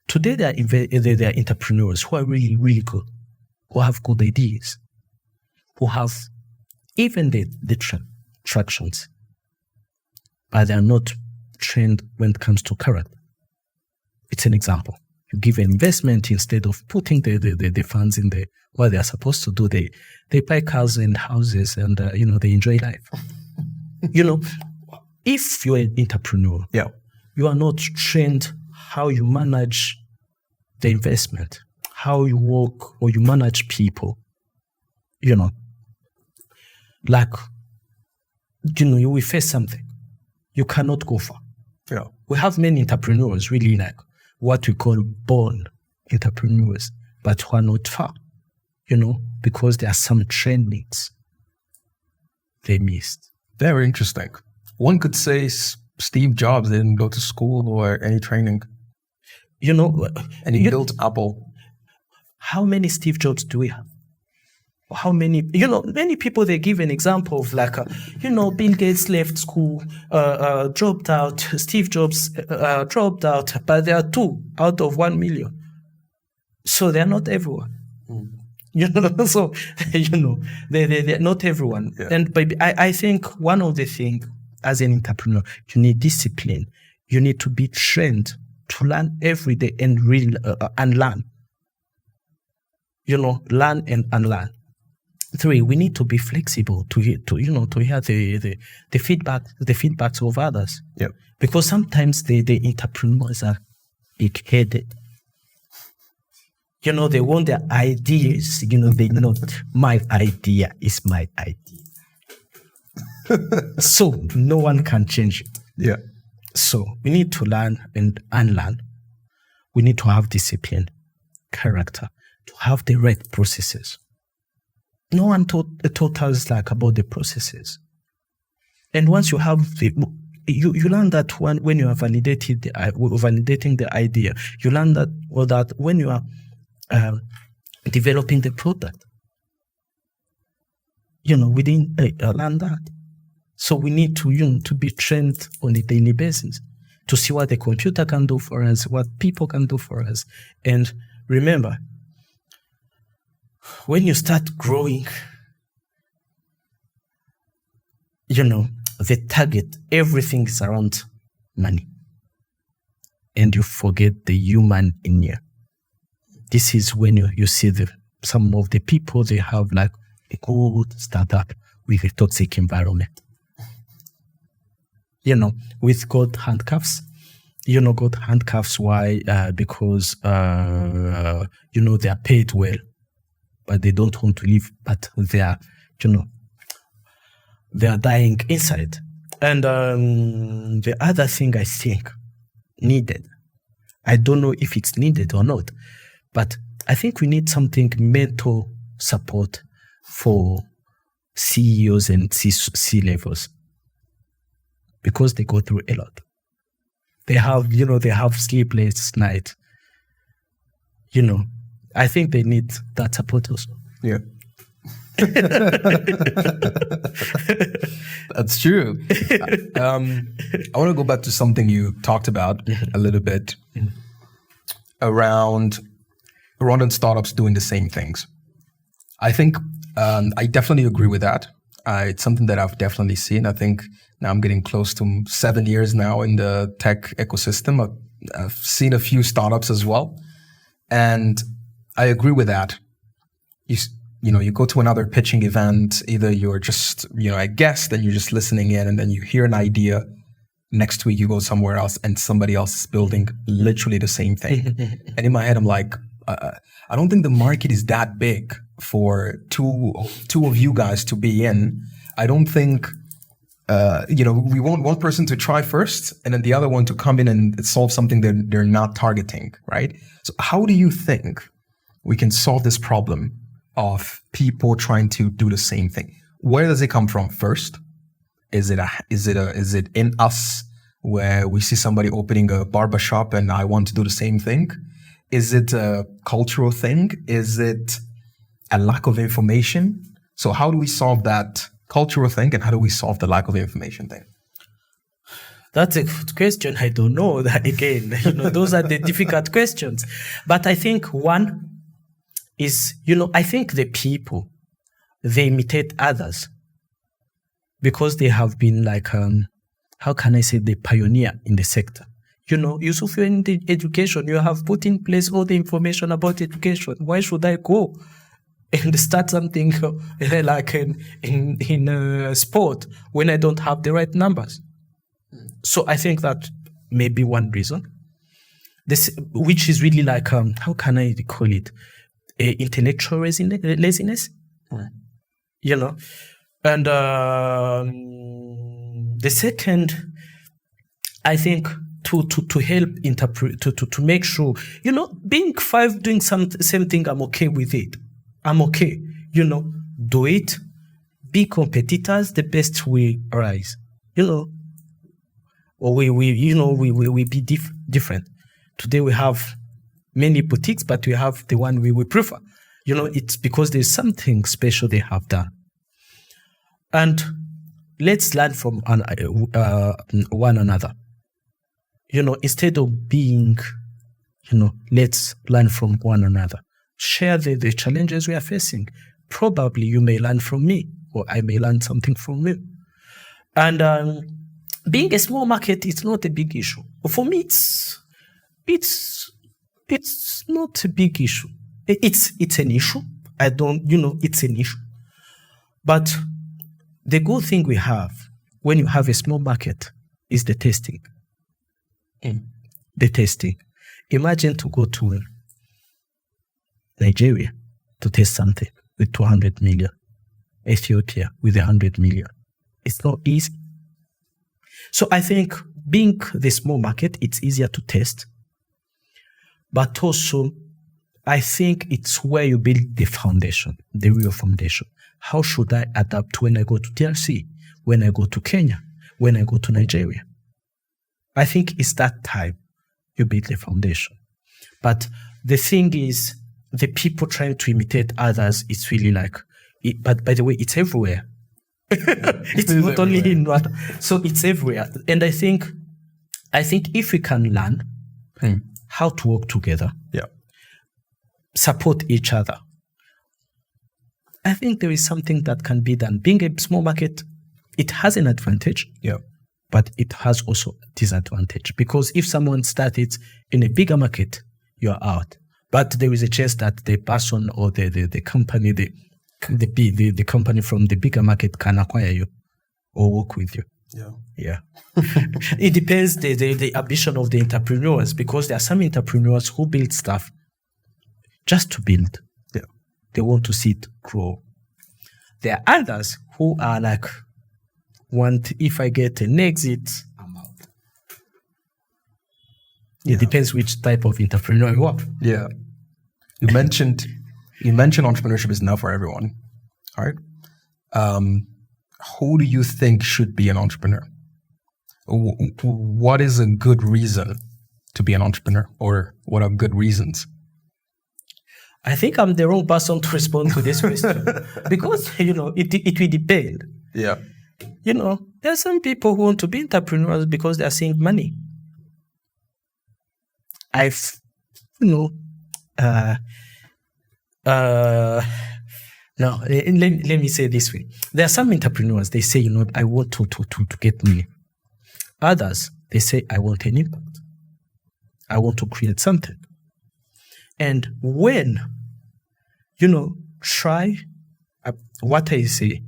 Today, there are entrepreneurs who are really, really good, who have good ideas, who have even the tractions, but they are not trained when it comes to character. It's an example. You give an investment instead of putting the funds in what they are supposed to do. They buy cars and houses and, they enjoy life. If you're an entrepreneur, you are not trained how you manage the investment, how you work or you manage people, you will face something. You cannot go far. Yeah. We have many entrepreneurs, really like what we call born entrepreneurs, but who are not far, because there are some trainings they missed. Very interesting. One could say Steve Jobs didn't go to school or any training. And he built Apple. How many Steve Jobs do we have? How many, many people, they give an example of Bill Gates left school, dropped out, Steve Jobs dropped out, but there are 2 out of 1 million. So they're not everyone. So, they're not everyone. Yeah. And I think one of the things as an entrepreneur, you need discipline. You need to be trained to learn every day and unlearn. Learn and unlearn. 3, we need to be flexible to hear the feedbacks of others. Yep. Because sometimes the entrepreneurs are big-headed. They want their ideas. They know my idea is my idea. So no one can change it. Yeah. So we need to learn and unlearn. We need to have discipline, character, to have the right processes. No one taught us about the processes. And once you have you learn that when you are validating the idea, you learn that when you are developing the product, we didn't learn that. So we need to be trained on a daily basis to see what the computer can do for us, what people can do for us. And remember, when you start growing, the target, everything is around money. And you forget the human in you. This is when you see some of the people, they have a good startup with a toxic environment. With gold handcuffs. Gold handcuffs, why? Because, they are paid well, but they don't want to leave, but they are, they are dying inside. And the other thing I think needed, I don't know if it's needed or not, but I think we need something mental support for CEOs and C-levels. Because they go through a lot. They have sleepless night. I think they need that support also. Yeah. That's true. I want to go back to something you talked about a little bit around Rwandan startups doing the same things. I think I definitely agree with that. It's something that I've definitely seen. I think now I'm getting close to 7 years now in the tech ecosystem. I've seen a few startups as well. And I agree with that. You go to another pitching event, either you're just, a guest and you're just listening in, and then you hear an idea. Next week you go somewhere else and somebody else is building literally the same thing. And in my head, I'm like, I don't think the market is that big for two of you guys to be in. I don't think, we want one person to try first and then the other one to come in and solve something that they're not targeting, right? So how do you think we can solve this problem of people trying to do the same thing? Where does it come from first? Is it in us where we see somebody opening a barbershop and I want to do the same thing? Is it a cultural thing? Is it a lack of information? So how do we solve that cultural thing and how do we solve the lack of information thing? That's a good question. I don't know that again. Those are the difficult questions. But I think one is, I think the people, they imitate others because they have been how can I say, the pioneer in the sector. Yusuf, you're in the education, you have put in place all the information about education. Why should I go and start something like in sport when I don't have the right numbers? So I think that may be one reason. This, which is really how can I call it? Intellectual laziness. Right. And the second, I think, to help interpret, to make sure, being 5 doing same thing, I'm okay with it. I'm okay. Do it. Be competitors the best we rise. Or we be different. Today we have many boutiques, but we have the one we prefer. It's because there's something special they have done. And let's learn from one another. Instead of being, let's learn from one another. Share the challenges we are facing. Probably you may learn from me, or I may learn something from you. And being a small market is not a big issue. For me, it's not a big issue. It's an issue. It's an issue. But the good thing we have when you have a small market is the testing. The testing. Imagine to go to Nigeria to test something with 200 million. Ethiopia with 100 million. It's not easy. So I think being the small market, it's easier to test. But also, I think it's where you build the foundation, the real foundation. How should I adapt when I go to DRC, when I go to Kenya, when I go to Nigeria? I think it's that time you build the foundation. But the thing is, the people trying to imitate others, it's really like, but by the way, it's everywhere. It's not only in Rwanda. So it's everywhere. And I think if we can learn how to work together, support each other, I think there is something that can be done. Being a small market, it has an advantage, but it has also a disadvantage. Because if someone started in a bigger market, you're out. But there is a chance that the person or the company, the company from the bigger market can acquire you or work with you. Yeah. It depends the ambition of the entrepreneurs, because there are some entrepreneurs who build stuff just to build. They want to see it grow. There are others who are like, if I get an exit, I'm out. It depends which type of entrepreneur you are. Yeah. You mentioned entrepreneurship is not for everyone. All right. Who do you think should be an entrepreneur? What is a good reason to be an entrepreneur, or what are good reasons? I think I'm the wrong person to respond to this question because, it will depend. Yeah. There are some people who want to be entrepreneurs because they are seeing money. No, let me say it this way. There are some entrepreneurs, they say, I want to get money. Others, they say, I want an impact. I want to create something. And when, try, what I say,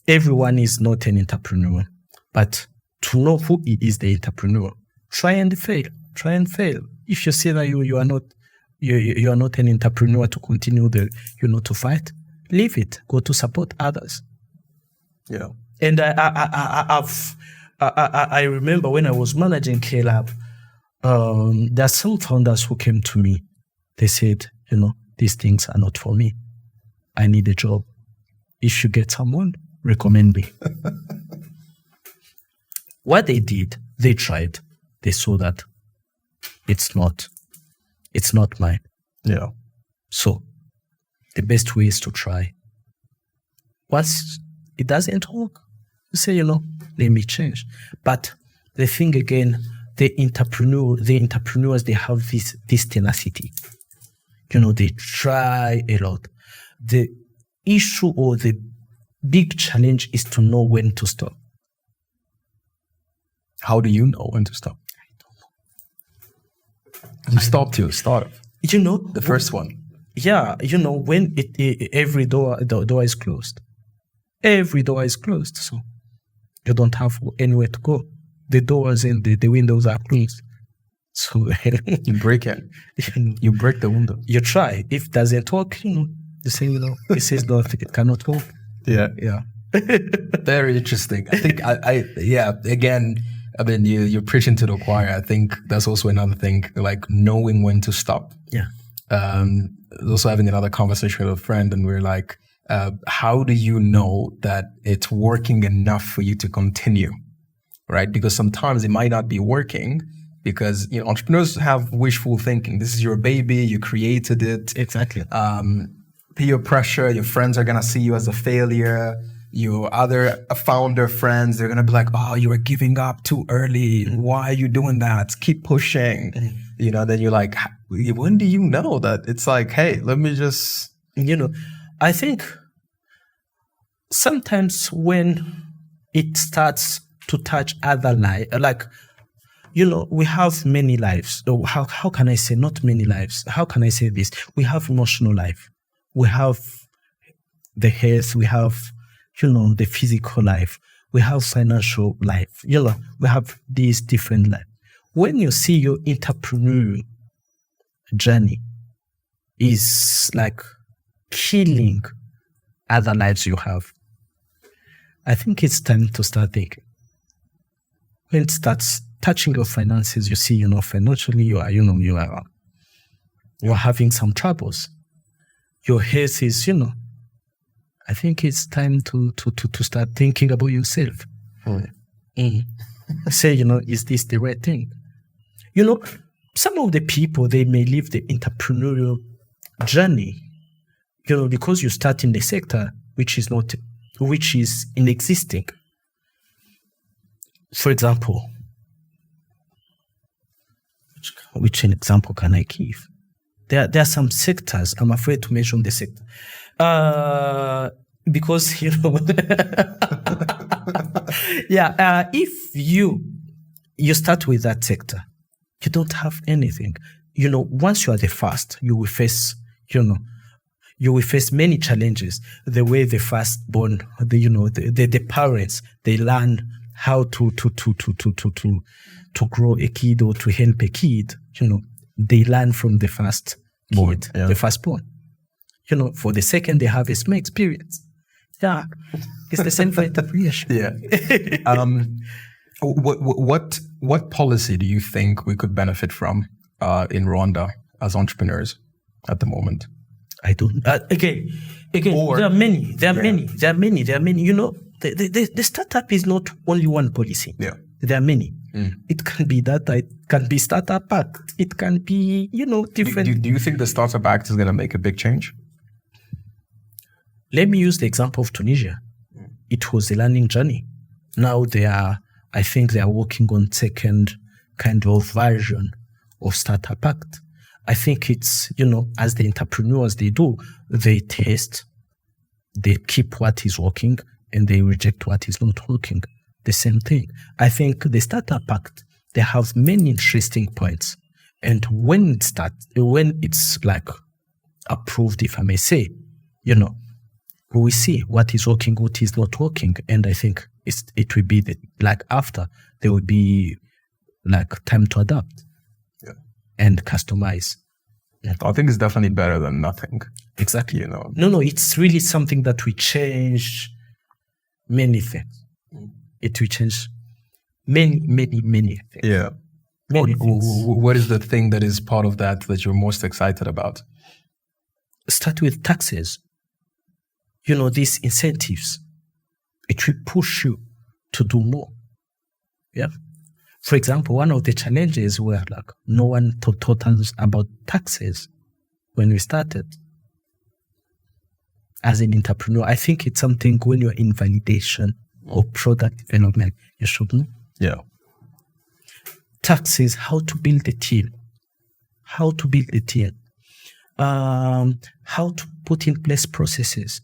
everyone is not an entrepreneur, but to know who is the entrepreneur, try and fail. If you say that you are not an entrepreneur to continue to fight, leave it. Go to support others. Yeah. And I remember when I was managing kLab, there are some founders who came to me. They said, these things are not for me. I need a job. If you get someone, recommend me. What they did, they tried. They saw that it's not mine. Yeah. So the best way is to try. Once it doesn't work, you say, let me change. But the thing again, the entrepreneurs, they have this tenacity. They try a lot. The issue or the big challenge is to know when to stop. How do you know when to stop? I don't know. You stopped your startup. The first one. Yeah, when every the door is closed. Every door is closed, so you don't have anywhere to go. The doors and the windows are closed. So you break it. You break the window. You try. If it doesn't work, you say, it says no, it cannot work. Yeah. Yeah. Very interesting. I think again, you're preaching to the choir. I think that's also another thing, like knowing when to stop. Yeah. Also having another conversation with a friend, and we're like, how do you know that it's working enough for you to continue? Right? Because sometimes it might not be working because, entrepreneurs have wishful thinking. This is your baby. You created it. Exactly. Peer pressure. Your friends are going to see you as a failure. Your other founder friends, they're going to be like, oh, you were giving up too early. Why are you doing that? Keep pushing. Then you're like, when do you know that it's like, hey, let me just... I think sometimes when it starts to touch other life, like, we have many lives. So how can I say not many lives? How can I say this? We have emotional life. We have the health. We have, the physical life. We have financial life. We have these different lives. When you see your entrepreneurial journey is like killing other lives you have, I think it's time to start thinking. When it starts touching your finances, you see, financially you're having some troubles. Your health is, I think it's time to start thinking about yourself. Say, is this the right thing? Some of the people, they may live the entrepreneurial journey, because you start in the sector which is inexisting. For example, which an example can I give? There are some sectors, I'm afraid to mention the sector. Because, if you start with that sector, you don't have anything. Once you are the first, you will face many challenges. The way the firstborn, the parents, they learn how to grow a kid or to help a kid. They learn from the first kid, the firstborn. For the second, they have a small experience. Yeah, it's the same for entrepreneurship. What policy do you think we could benefit from in Rwanda as entrepreneurs at the moment? I don't. Again, there are many. There are many. The startup is not only one policy. Yeah, there are many. It can be that. It can be Startup Act. It can be, different. Do you think the Startup Act is going to make a big change? Let me use the example of Tunisia. It was a learning journey. Now I think they are working on second kind of version of Startup Act. I think it's, as the entrepreneurs, they test, they keep what is working and they reject what is not working. The same thing. I think the Startup Act, they have many interesting points. And when it's like approved, if I may say, we will see what is working, what is not working. And I think it will be after, there will be time to adapt and customize. Yeah. I think it's definitely better than nothing. Exactly. No, it's really something that will change many things. It will change many, many, many things. Yeah. Many things. What is the thing that is part of that you're most excited about? Start with taxes. These incentives. It will push you to do more. Yeah. For example, one of the challenges were no one taught us about taxes when we started. As an entrepreneur, I think it's something when you're in validation or product development, you should know. Yeah. Taxes, how to build a team. How to put in place processes.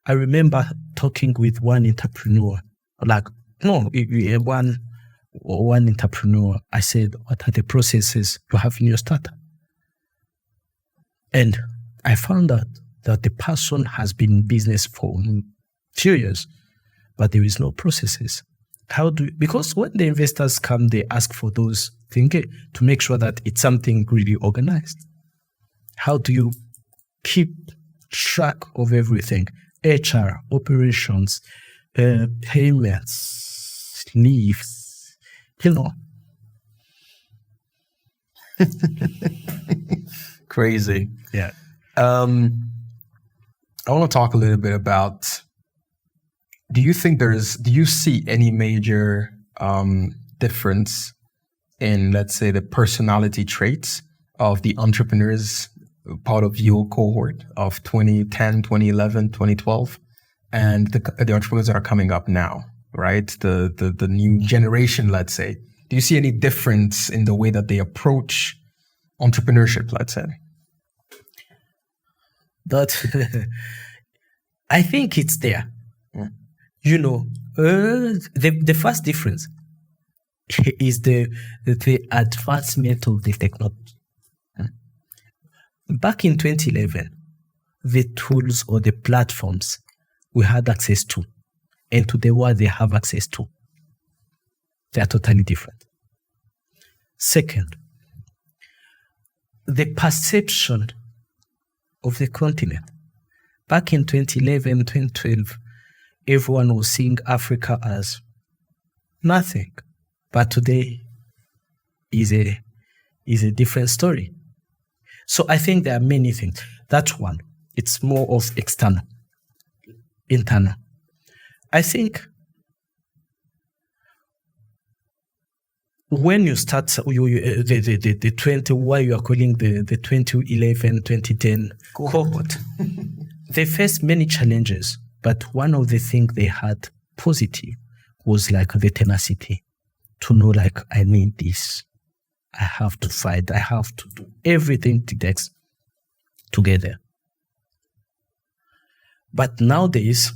I remember talking with one entrepreneur, one entrepreneur. I said, what are the processes you have in your startup? And I found out that the person has been in business for a few years, but there is no processes. Because when the investors come, they ask for those things to make sure that it's something really organized. How do you keep track of everything? HR, operations, payments, leaves, Crazy. Yeah. I want to talk a little bit about, do you see any major difference in, let's say, the personality traits of the entrepreneurs part of your cohort of 2010, 2011, 2012, and the entrepreneurs that are coming up now, right? The new generation, let's say. Do you see any difference in the way that they approach entrepreneurship, let's say? That I think it's there. The first difference is the advancement of the technology. Back in 2011, the tools or the platforms we had access to, and today what they have access to, they are totally different. Second, the perception of the continent. Back in 2011, 2012, everyone was seeing Africa as nothing. But today is a different story. So I think there are many things. That one, it's more of external. Internal. I think when you start the 20, why you are calling the 2011, 2010 cohort, they faced many challenges, but one of the things they had positive was like the tenacity to know, like, I need this. I have to fight. I have to do everything it takes to get there. But nowadays,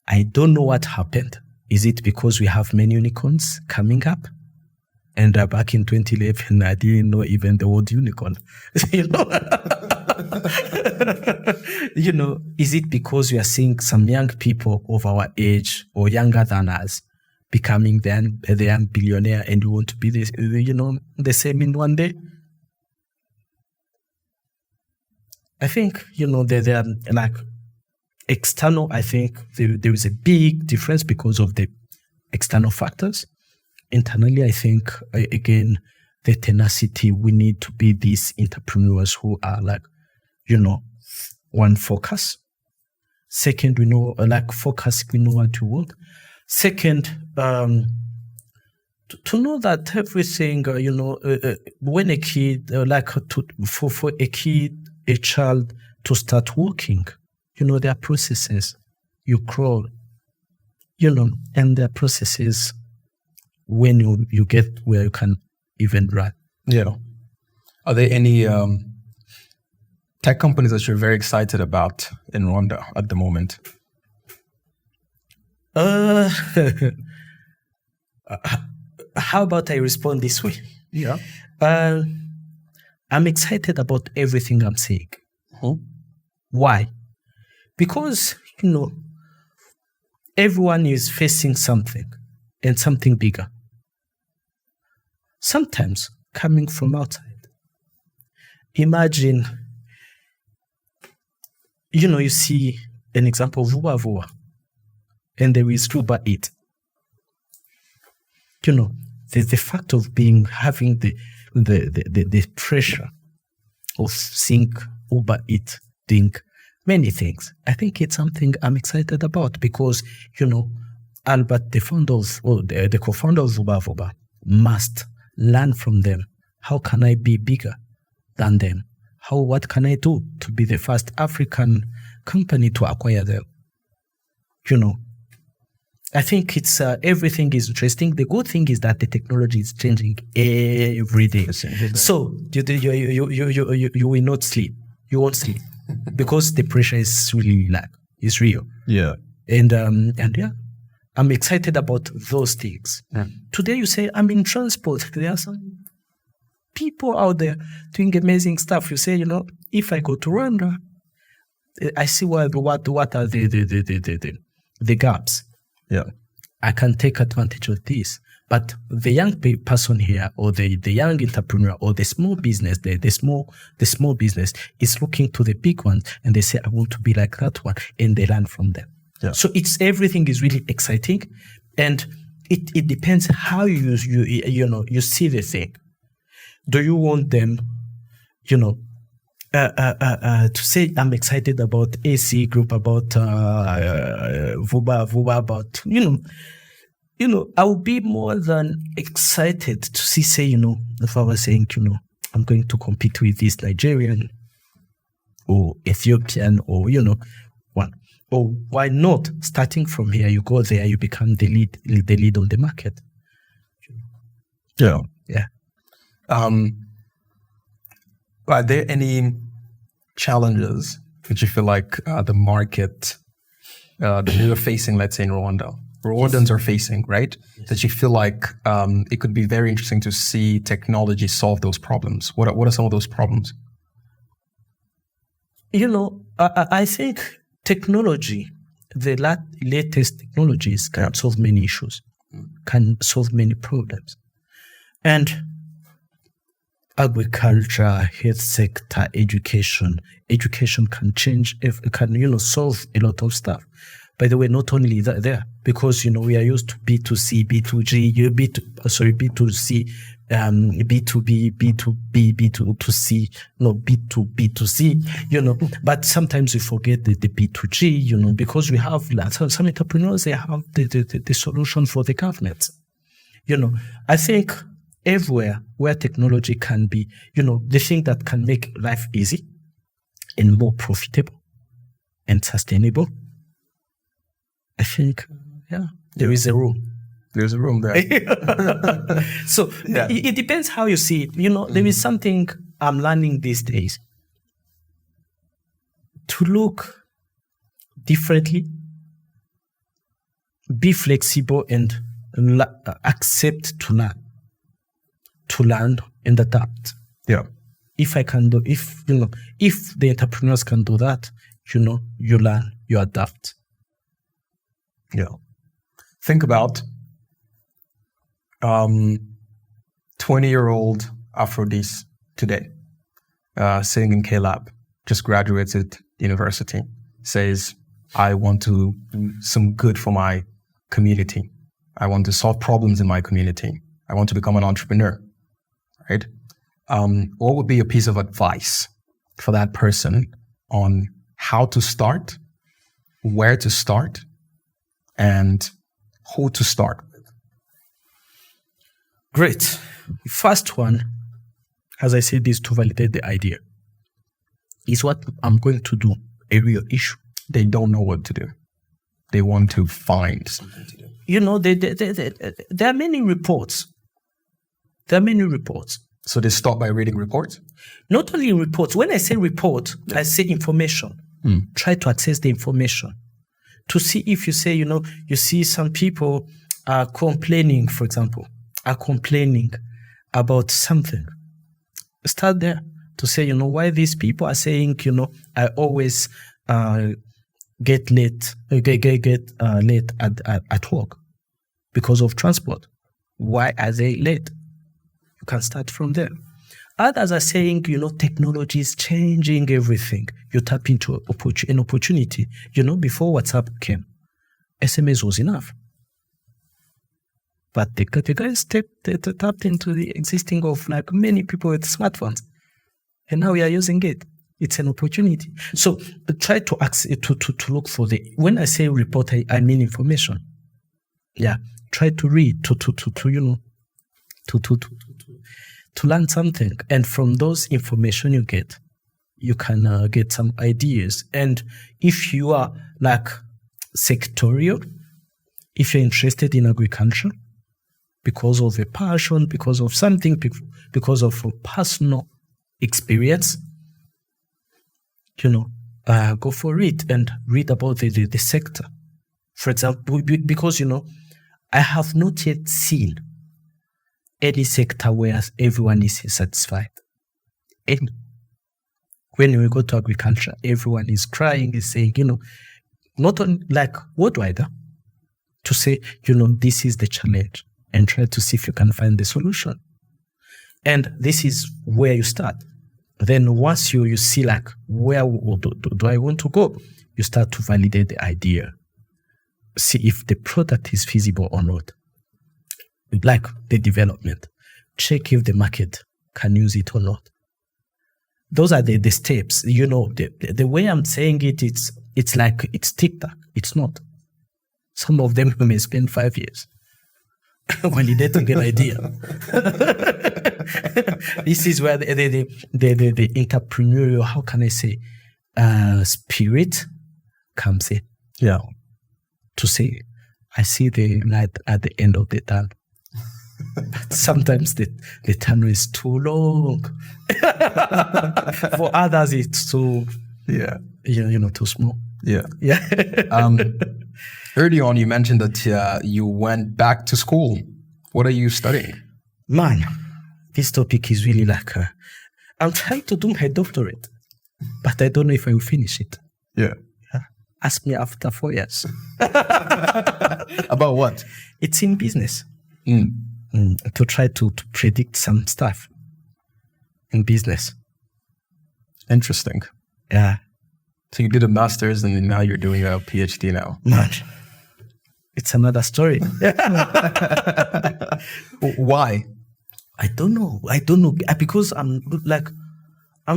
I don't know what happened. Is it because we have many unicorns coming up? And back in 2011, I didn't know even the word unicorn. Is it because we are seeing some young people of our age or younger than us becoming the young billionaire, and we want to be the same in one day? I think, they are like external. I think there is a big difference because of the external factors. Internally, I think, again, the tenacity, we need to be these entrepreneurs who are like, one, focus. Second, we know, focus, we know what you want. Second, to know that everything, when a kid, for a kid, a child to start walking, there are processes. You crawl, and there are processes when you get where you can even run. Yeah. Are there any tech companies that you're very excited about in Rwanda at the moment? How about I respond this way? Yeah. I'm excited about everything I'm seeing. Why? Because, everyone is facing something, and something bigger. Sometimes coming from outside. Imagine, you see an example of Vuba, and there is Uber Eat. The fact of having the pressure of seeing Uber Eat doing many things. I think it's something I'm excited about because, Albert, the co-founder of Vuba, must learn from them. How can I be bigger than them? What can I do to be the first African company to acquire them? I think it's everything is interesting. The good thing is that the technology is changing every day. So you will not sleep. You won't sleep because the pressure is really it's real. Yeah. And yeah, I'm excited about those things. Yeah. Today you say I'm in transport. There are some people out there doing amazing stuff. You say, if I go to Rwanda, I see what are the gaps. Yeah, I can take advantage of this. But the young person here, or the young entrepreneur, or the small business, the small business is looking to the big ones, and they say, I want to be like that one, and they learn from them. Yeah. So everything is really exciting, and it depends how you see the thing. Do you want them, to say I'm excited about AC Group, about Vuba, about I will be more than excited to say, if I was saying, I'm going to compete with this Nigerian or Ethiopian or one. Or why not? Starting from here, you go there, you become the lead on the market. Yeah. Yeah. Are there any challenges that you feel like the market that you're facing, let's say in Rwanda, Rwandans are facing, right? Yes. That you feel like it could be very interesting to see technology solve those problems. What are some of those problems? I think technology, the latest technologies can solve many issues, can solve many problems. And agriculture, health sector, education can change, can solve a lot of stuff. By the way, not only that there, because we are used to B2C, B2G, B2C, B2B, B2B, B2C, no B2B2C, but sometimes we forget the B2G, because we have some entrepreneurs, they have the solution for the government. I think everywhere where technology can be, the thing that can make life easy and more profitable and sustainable, I think, there is a room. There's a room there. So it depends how you see it. There is something I'm learning these days. To look differently, be flexible, and accept to learn and adapt. Yeah. If the entrepreneurs can do that, you learn, you adapt. Yeah. Think about 20-year-old Aphrodice today, sitting in kLab, just graduated university, says, I want to do some good for my community. I want to solve problems in my community. I want to become an entrepreneur, right? What would be a piece of advice for that person on how to start, where to start, and who to start with? Great. First one, as I said, is to validate the idea. Is what I'm going to do a real issue? They don't know what to do. They want to find something to do. There are many reports. So they start by reading reports? Not only reports. When I say report, I say information. Try to access the information. To see if you say, you see some people are complaining, for example, about something. Start there to say, why these people are saying, I always get late at work because of transport. Why are they late? You can start from there. Others are saying, technology is changing everything. You tap into an opportunity. Before WhatsApp came, SMS was enough. But the guys tapped into the existing of many people with smartphones. And now we are using it. It's an opportunity. So try to look for when I say report, I mean information. Yeah. Try to read, to learn something. And from those information you get, you can get some ideas. And if you are sectorial, if you're interested in agriculture, because of a passion, because of something, because of a personal experience, go for it and read about the sector. For example, because, I have not yet seen any sector where everyone is satisfied. And when we go to agriculture, everyone is crying, is saying, not only worldwide, to say, this is the challenge, and try to see if you can find the solution. And this is where you start. Then once you see where do I want to go, you start to validate the idea. See if the product is feasible or not. The development. Check if the market can use it or not. Those are the steps. The way I'm saying it, it's like it's TikTok. It's not. Some of them may spend 5 years validating an idea. This is where the entrepreneurial, how can I say, spirit comes in. Yeah. To say, I see the light at the end of the tunnel. But sometimes the tunnel is too long. For others, it's too, too small. Yeah. Yeah. Early on, you mentioned that you went back to school. What are you studying? Man, this topic is really like, I'm trying to do my doctorate, but I don't know if I will finish it. Yeah. Ask me after 4 years. About what? It's in business. To try to predict some stuff in business. Interesting. Yeah. So you did a master's and now you're doing a PhD now. Man, it's another story. Why? I don't know. Because I'm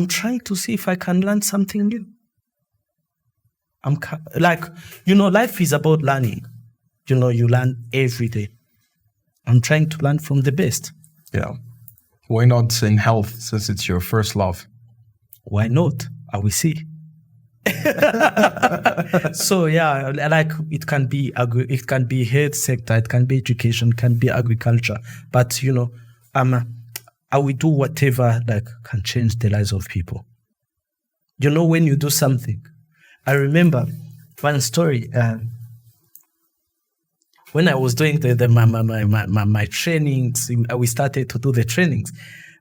trying to see if I can learn something new. Life is about learning. You learn every day. I'm trying to learn from the best. Yeah. Why not in health, since it's your first love? Why not? I will see. So yeah, it can be health sector, it can be education, can be agriculture. But I will do whatever can change the lives of people. When you do something. I remember one story. When I was doing my trainings, we started to do the trainings.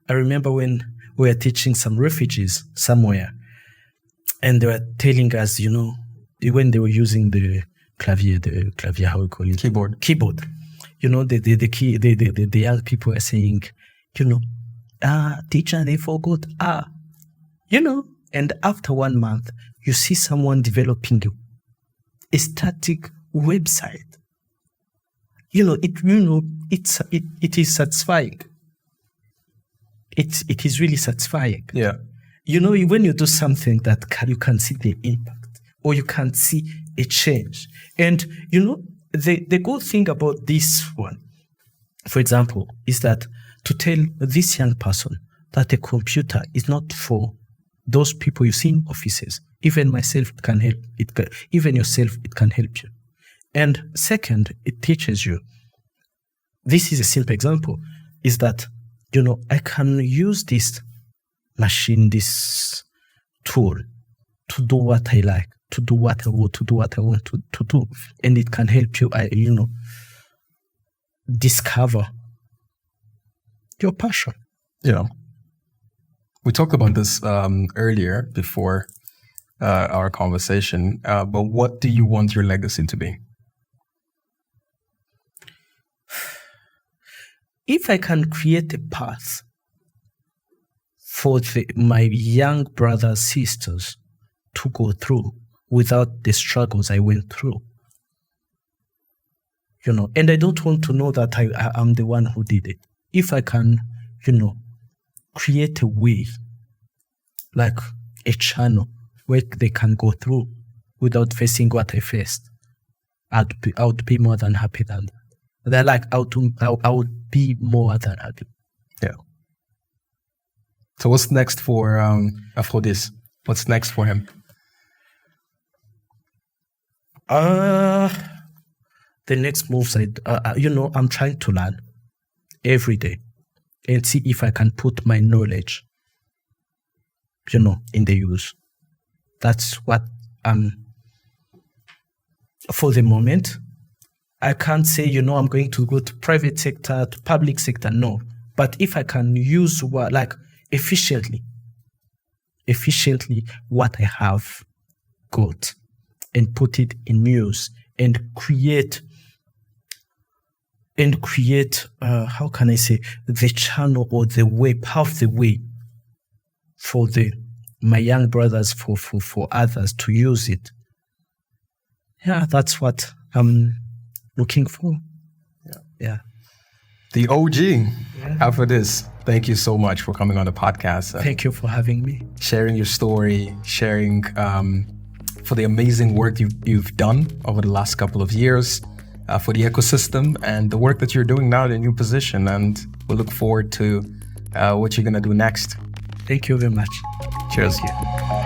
I remember when we were teaching some refugees somewhere, and they were telling us, when they were using the clavier, how we call it? Keyboard. The young people are saying, teacher, they forgot. And after 1 month, you see someone developing a static website. It is satisfying. It is really satisfying. Yeah. When you do something that you can see the impact or you can see a change. And, the good thing about this one, for example, is that to tell this young person that a computer is not for those people you see in offices. Even myself, it can help. Even yourself, it can help you. And second, it teaches you. This is a simple example, is that, I can use this machine, this tool to do what I like, to do what I want, to do what I want to do. And it can help you, discover your passion. Yeah. We talked about this earlier before our conversation, but what do you want your legacy to be? If I can create a path for my young brothers, sisters to go through without the struggles I went through, and I don't want to know that I'm the one who did it. If I can, create a way, like a channel where they can go through without facing what I faced, I would be more than happy than that. I would be more than happy. Yeah. So what's next for Aphrodice? What's next for him? The next moves, I'm trying to learn every day and see if I can put my knowledge, in the use. That's what for the moment. I can't say, I'm going to go to private sector, to public sector, no. But if I can use efficiently what I have got and put it in use and create, how can I say, the channel or the way, pave the way for my young brothers, for others to use it. Yeah, that's what I'm looking for. Yeah. The OG, Aphrodice, thank you so much for coming on the podcast. Thank you for having me. Sharing your story, sharing for the amazing work you've done over the last couple of years, for the ecosystem and the work that you're doing now in a new position. And we look forward to what you're going to do next. Thank you very much. Cheers. Thank you.